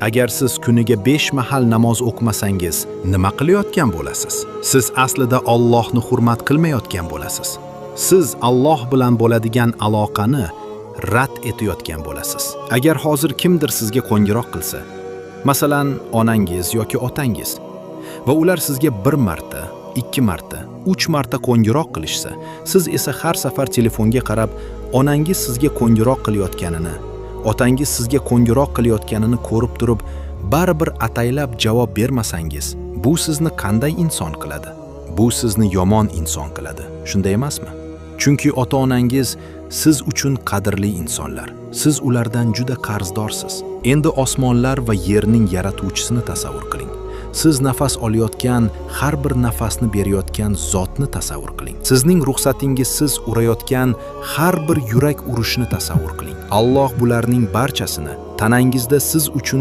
Agar siz kuniga 5 mahal namoz o'qimasangiz, nima qilayotgan bo'lasiz? Siz aslida Allohni hurmat qilmayotgan bo'lasiz. Siz Alloh bilan bo'ladigan aloqani rad etayotgan bo'lasiz. Agar hozir kimdir sizga qo'ng'iroq qilsa, masalan, onangiz yoki otangiz, va ular sizga 1 marta, 2 marta, 3 marta qo'ng'iroq qilishsa, siz esa har safar telefonga qarab, onangiz sizga qo'ng'iroq qilayotganini, otangiz sizga qo'ng'iroq qilayotganini ko'rib turib, baribir ataylab javob bermasangiz, bu sizni qanday inson qiladi? Bu sizni yomon inson qiladi. Shunday emasmi? Chunki ota-onangiz siz uchun qadrli insonlar. Siz ulardan juda qarzdorsiz. Endi osmonlar va yerning yaratuvchisini tasavvur qiling. Siz nafas olayotgan, har bir nafasni berayotgan zotni tasavvur qiling. Sizning ruxsatingizsiz urayotgan har bir yurak urishni tasavvur qiling. Alloh bularning barchasini tanangizda siz uchun